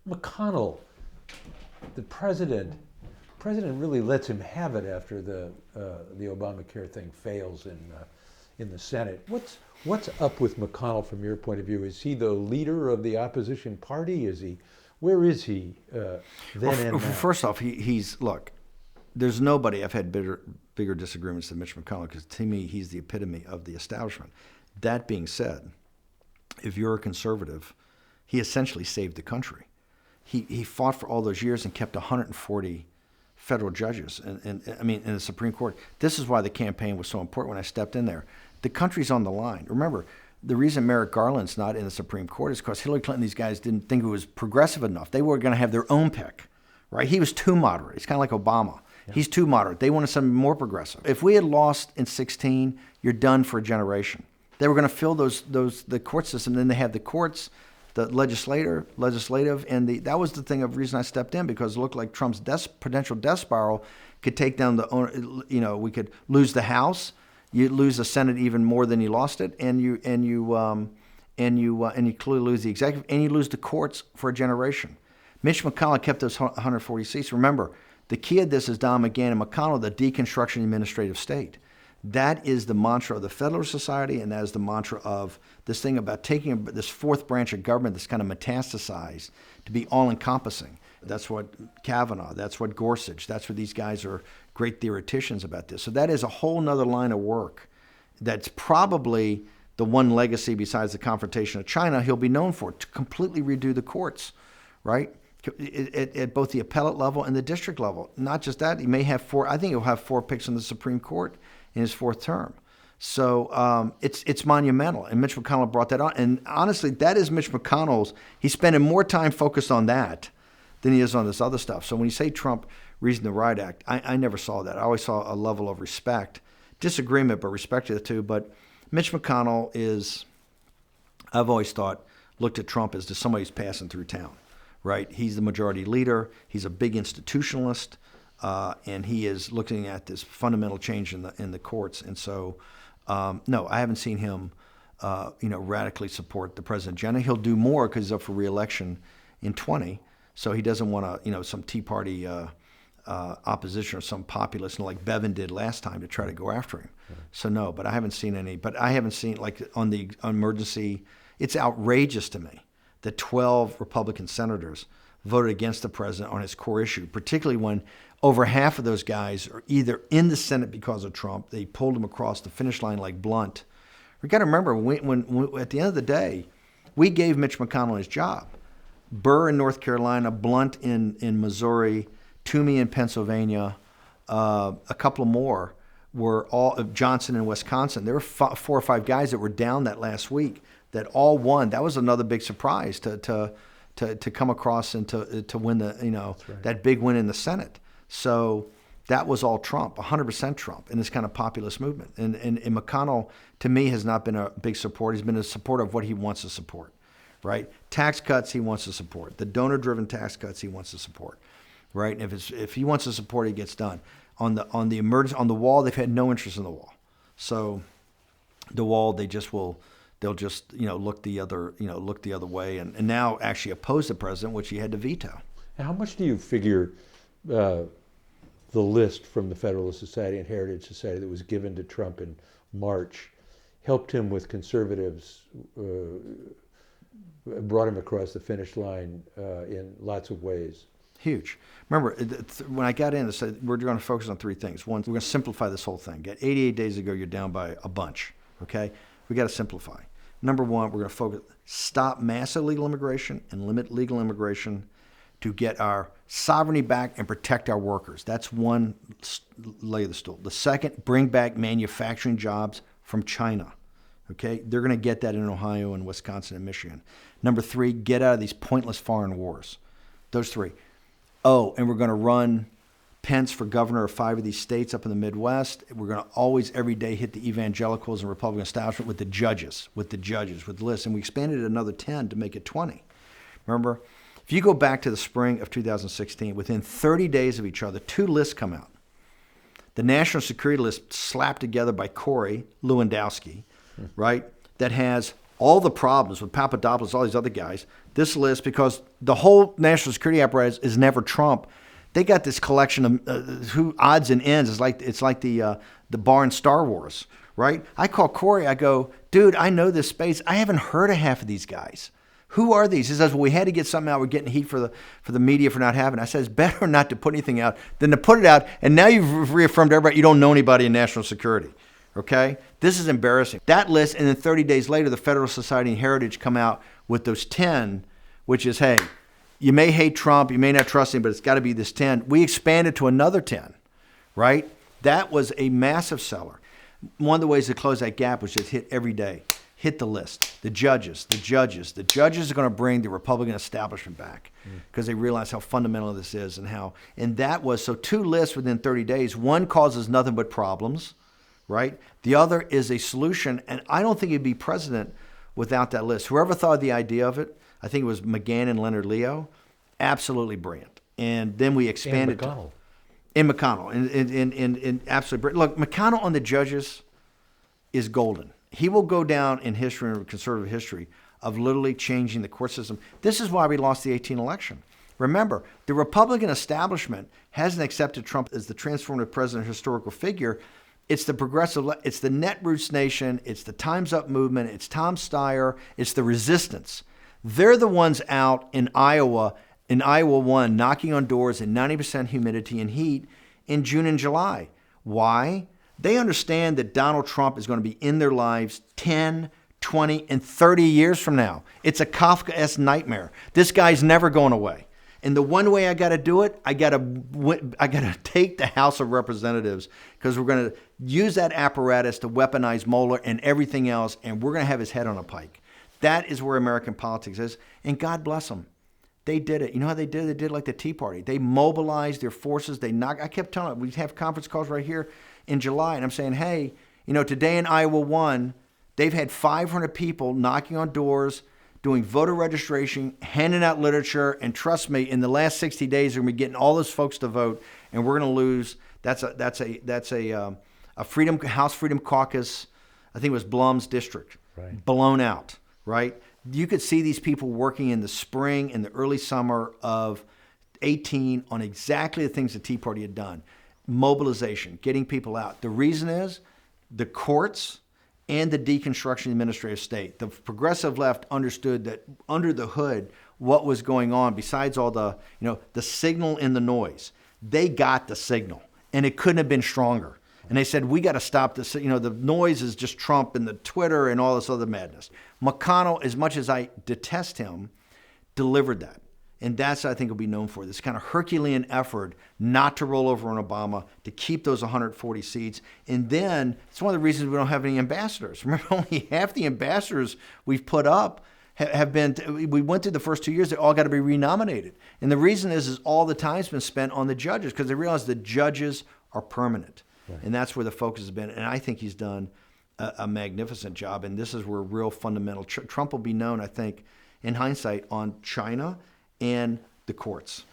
McConnell, the president really lets him have it after the Obamacare thing fails in the Senate. What's up with McConnell from your point of view? Is he the leader of the opposition party? Where is he then and now? First off, he's look. There's nobody I've had bigger disagreements than Mitch McConnell, because to me he's the epitome of the establishment. That being said, if you're a conservative, he essentially saved the country. He fought for all those years and kept 140 federal judges and in the Supreme Court. This is why the campaign was so important when I stepped in there. The country's on the line. Remember, the reason Merrick Garland's not in the Supreme Court is because Hillary Clinton, these guys didn't think it was progressive enough. They were going to have their own pick, right? He was too moderate. He's kind of like Obama. Yeah. He's too moderate. They wanted something more progressive. If we had lost in 2016, you're done for a generation. They were going to fill the court system. Then they had the courts, the legislative, and that was the thing of reason I stepped in, because it looked like Trump's potential death spiral could take down we could lose the House, you lose the Senate even more than you lost it, and you clearly lose the executive, and you lose the courts for a generation. Mitch McConnell kept those 140 seats. Remember, the key of this is Don McGahn and McConnell, the deconstruction administrative state. That is the mantra of the Federalist Society, and that is the mantra of this thing about taking this fourth branch of government that's kind of metastasized to be all-encompassing. That's what Kavanaugh, that's what Gorsuch, that's what these guys are great theoreticians about this. So that is a whole nother line of work that's probably the one legacy besides the confrontation of China he'll be known for, to completely redo the courts, right? At both the appellate level and the district level. Not just that, he may have I think he'll have 4 picks in the Supreme Court in his 4th term. So it's monumental, and Mitch McConnell brought that on. And honestly, that is Mitch McConnell's. He's spending more time focused on that than he is on this other stuff. So when you say Trump reason the Riot Act, I never saw that. I always saw a level of respect, disagreement, but respect to the two. But Mitch McConnell is, I've always looked at Trump as just somebody who's passing through town, right? He's the majority leader. He's a big institutionalist. And he is looking at this fundamental change in the courts. And so, no, I haven't seen him, radically support the president. Generally, he'll do more because he's up for re-election in 20. So he doesn't want to, some Tea Party opposition or some populist like Bevin did last time to try to go after him. Right. So no, but I haven't seen any. But I haven't seen, like on the emergency, it's outrageous to me that 12 Republican senators voted against the president on his core issue, particularly when over half of those guys are either in the Senate because of Trump. They pulled him across the finish line like Blunt. We got to remember, when at the end of the day, we gave Mitch McConnell his job. Burr in North Carolina, Blunt in Missouri, Toomey in Pennsylvania, a couple more were all Johnson in Wisconsin. There were 4 or 5 guys that were down that last week that all won. That was another big surprise to come across and to win right. That big win in the Senate. So that was all Trump, 100% Trump in this kind of populist movement. And McConnell, to me, has not been a big supporter. He's been a supporter of what he wants to support, right? Tax cuts he wants to support. The donor-driven tax cuts he wants to support, right? And if he wants to support, it gets done. On the wall, they've had no interest in the wall. So the wall, they'll just look the other way and now actually oppose the president, which he had to veto. Now, how much do you figure the list from the Federalist Society and Heritage Society that was given to Trump in March helped him with conservatives, brought him across the finish line in lots of ways? Huge. Remember, when I got in, I said, we're going to focus on 3 things. One, we're going to simplify this whole thing. 88 days ago, you're down by a bunch, okay? We got to simplify. Number 1, we're going to stop massive legal immigration and limit legal immigration to get our sovereignty back and protect our workers. That's one leg of the stool. The second, bring back manufacturing jobs from China. Okay? They're going to get that in Ohio and Wisconsin and Michigan. Number 3, get out of these pointless foreign wars. Those 3. Oh, and we're going to run Pence for governor of 5 of these states up in the Midwest. We're going to always, every day, hit the evangelicals and Republican establishment with the judges, with lists. And we expanded it another 10 to make it 20. Remember? If you go back to the spring of 2016, within 30 days of each other, 2 lists come out. The national security list slapped together by Corey Lewandowski, right, that has all the problems with Papadopoulos, all these other guys, this list, because the whole national security apparatus is never Trump. They got this collection of who odds and ends. It's like the bar in Star Wars, right? I call Corey. I go, dude, I know this space. I haven't heard of half of these guys. Who are these? He says, well, we had to get something out. We're getting heat for the media for not having it. I said, it's better not to put anything out than to put it out. And now you've reaffirmed everybody you don't know anybody in national security. Okay? This is embarrassing. That list, and then 30 days later, the Federalist Society and Heritage come out with those 10, which is, hey, you may hate Trump, you may not trust him, but it's got to be this 10. We expanded to another 10, right? That was a massive seller. One of the ways to close that gap was just hit every day. Hit the list. The judges. The judges are going to bring the Republican establishment back because they realize how fundamental this is and that was, so 2 lists within 30 days. One causes nothing but problems, right? The other is a solution, and I don't think he'd be president without that list. Whoever thought of the idea of it, I think it was McGahn and Leonard Leo, absolutely brilliant. And then we expanded and McConnell. And absolutely brilliant. Look, McConnell on the judges is golden. He will go down in history, in conservative history, of literally changing the court system. This is why we lost the 2018 election. Remember, the Republican establishment hasn't accepted Trump as the transformative president historical figure. It's the progressive, it's the Netroots Nation, it's the Time's Up movement, it's Tom Steyer, it's the resistance. They're the ones out in Iowa 1, knocking on doors in 90% humidity and heat in June and July. Why? They understand that Donald Trump is going to be in their lives 10, 20, and 30 years from now. It's a Kafkaesque nightmare. This guy's never going away. And the one way I got to do it, I got to take the House of Representatives, because we're going to use that apparatus to weaponize Mueller and everything else, and we're going to have his head on a pike. That is where American politics is, and God bless them. They did it. You know how they did it? They did it like the Tea Party. They mobilized their forces. I kept telling them, we'd have conference calls right here in July, and I'm saying, hey, today in Iowa 1, they've had 500 people knocking on doors, doing voter registration, handing out literature, and trust me, in the last 60 days, we're going to be getting all those folks to vote, and we're going to lose. That's a House Freedom Caucus. I think it was Blum's district, right, blown out. Right? You could see these people working in the spring and the early summer of 2018 on exactly the things the Tea Party had done. Mobilization, getting people out. The reason is the courts and the deconstruction of the administrative state. The progressive left understood that under the hood, what was going on, besides all the signal in the noise, they got the signal, and it couldn't have been stronger. And they said, we got to stop this. The noise is just Trump and the Twitter and all this other madness. McConnell, as much as I detest him, delivered that. And that's what I think will be known for, this kind of Herculean effort not to roll over on Obama, to keep those 140 seats. And then it's one of the reasons we don't have any ambassadors. Remember, only half the ambassadors we've put up have been, we went through the first 2 years, they all got to be renominated. And the reason is all the time's been spent on the judges, because they realize the judges are permanent. Right. And that's where the focus has been. And I think he's done a magnificent job. And this is where real fundamental, Trump will be known, I think, in hindsight, on China and the courts.